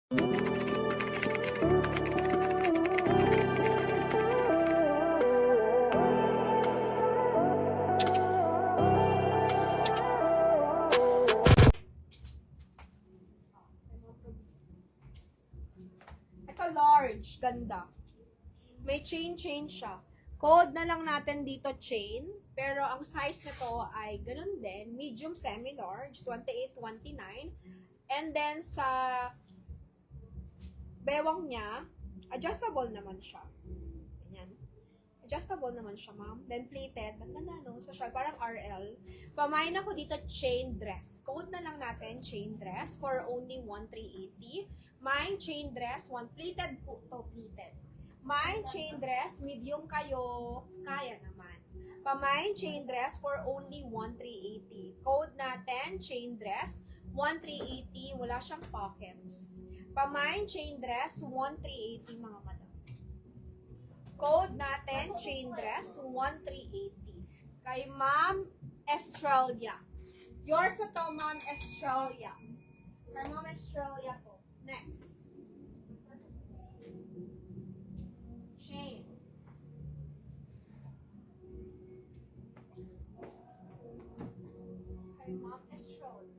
Ito large, ganda. May chain siya. Code na lang natin dito chain, pero ang size nito ay ganun din, medium semi-large, 28, 29. And then sa bewang niya, adjustable naman siya. Ganyan. Adjustable naman siya, ma'am. Then plated. Ang ganda, no? So, siya, parang RL. Pamain ako dito, chain dress. Code na lang natin, chain dress for only 1,380. Mine, chain dress, one pleated po to, pleated. Mine, chain dress, medium kayo, kaya naman. Pamain, chain dress for only 1,380. Code natin, chain dress, 1,380. Wala siyang pockets. Pamain, chain dress, 1,380, mga madam. Code natin, chain dress, 1,380. Kay Ma'am Estrella. Yours na to, Ma'am Estrella. Kay Ma'am Estrella po. Next. Chain. Kay Ma'am Estrella.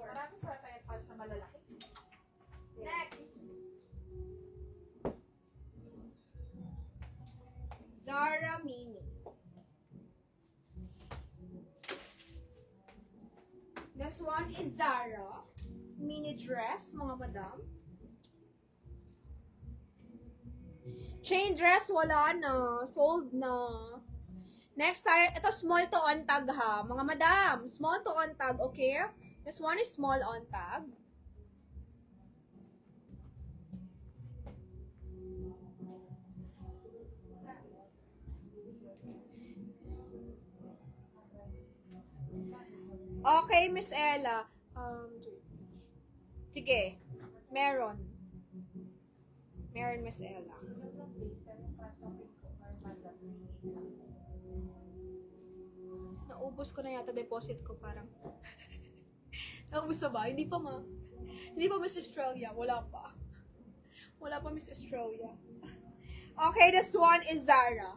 Marami pa tayo pa sa malalaki. Next. Zara Mini. This one is Zara mini dress, mga madam. Chain dress, wala na. Sold na. Next tayo, ito small to on tag ha. Mga madam, small to on tag, okay? This one is small on tag. Okay, Miss Ella. Sige. Meron. Meron, Miss Ella. Naubos ko na yata deposit ko parang. Naubos na ba? Hindi pa, ma. Hindi pa, Miss Australia. Wala pa. Wala pa, Miss Australia. Okay, this one is Zara.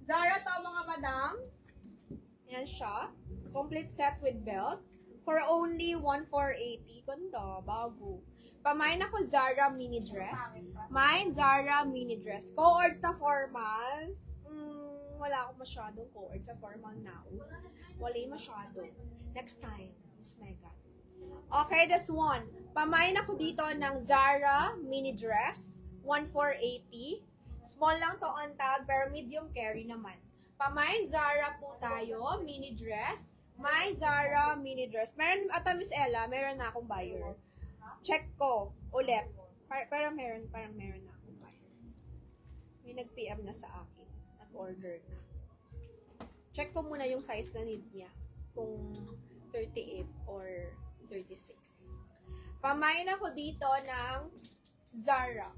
Zara to, mga madam. Yan siya. Complete set with belt. For only 1,480. Ganda, bago. Pamain ako Zara mini dress. Mine, Zara mini dress. Co-ords na formal. Wala ako masyadong co-ords sa formal now. Wala masyado. Next time, Miss Megan. Okay, this one. Pamain ako dito ng Zara mini dress. 1,480. Small lang to on tag, pero medium carry naman. Pamain, Zara po tayo, mini dress. Mine, Zara, mini dress. Meron, ata Miss Ella, meron na akong buyer. Check ko, ulit. Pero parang meron na akong buyer. May nag-PM na sa akin. Nag-order na. Check ko muna yung size na need niya. Kung 38 or 36. Pamain ako dito ng Zara.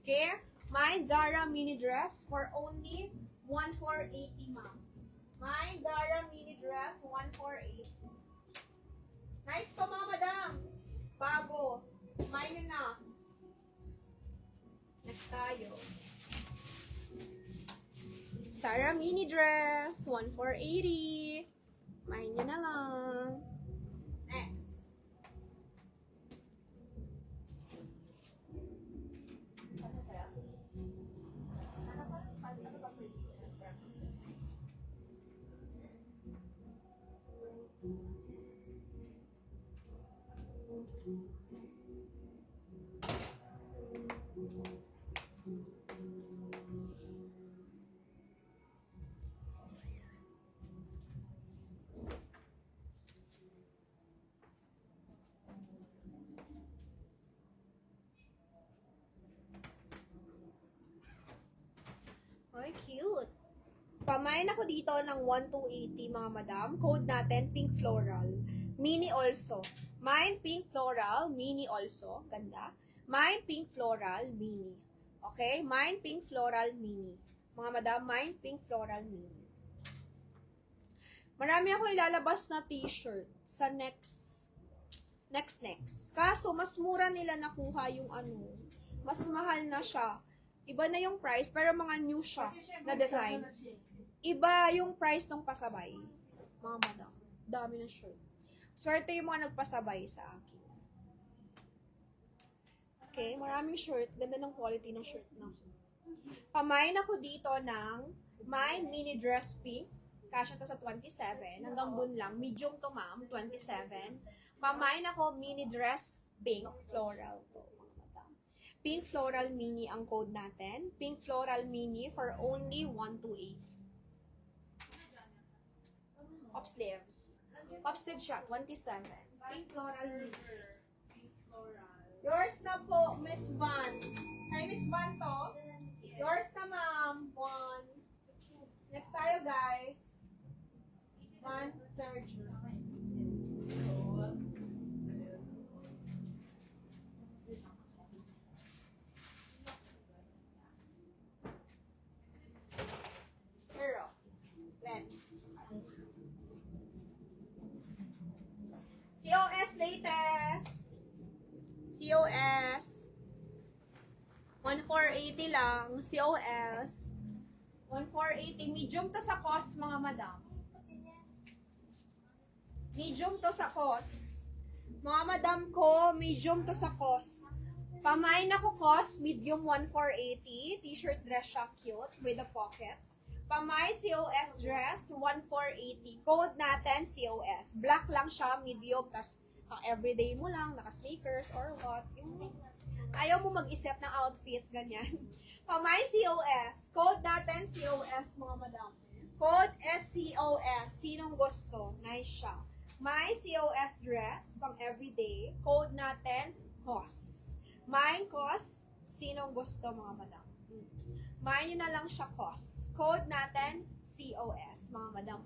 Okay? Mine, Zara mini dress for only 1,480, ma'am. Mine, Zara mini dress, 1,480. Nice to, mga madam. Bago. Mine yun na. Next tayo. Zara mini dress, 1,480. Mine yun na lang. Next. Ay, cute. Pamain ako dito ng 1,280, mga madam. Code natin, pink floral. Mini also. Mine, pink floral, mini also. Ganda. Mine, pink floral, mini. Okay? Mine, pink floral, mini. Mga madam, mine, pink floral, mini. Marami ako ilalabas na t-shirt sa next. Kaso, mas mura nila nakuha yung ano. Mas mahal na siya. Iba na yung price, pero mga new siya na design. Iba yung price ng pasabay. Mga madam. Dami ng shirt. Swerte yung mga nagpasabay sa akin. Okay, maraming shirt. Ganda ng quality ng shirt na. Pamain ako dito ng my mini dress pink. Kasya to sa 27. Hanggang dun lang. Medium to ma'am, 27. Pamain ako mini dress pink floral to. Pink floral mini ang code natin. Pink floral mini for only 128. Pop sleeves. Pop sleeves siya, 27. Pink floral mini. Yours na po, Miss Van. Kay Miss Van to. Yours na, ma'am. 1. Next tayo, guys. Van Sturgeon. Hero. Len. COS latest. COS. 1,480 lang. COS. 1,480. Medium to sa cost, mga madam. Medium to sa cost. Mga madam ko, medium to sa cost. Pamain ako cost, medium 1,480. T-shirt dress siya, cute, with the pockets. Pamay COS dress, 1,480. Code natin, COS. Black lang siya, medium, tas everyday mo lang, naka-sneakers or what. Yung, ayaw mo mag-isip ng outfit, ganyan. Pamay COS. Code natin, COS, mga madam. Code SCOS. Sinong gusto? Nice siya. My COS dress, pang everyday. Code natin, COS. Mine COS. Sinong gusto, mga madam? Mine na lang siya COS. Code natin, COS, mga madam.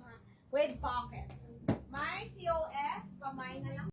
With pockets. My COS, pamay na lang.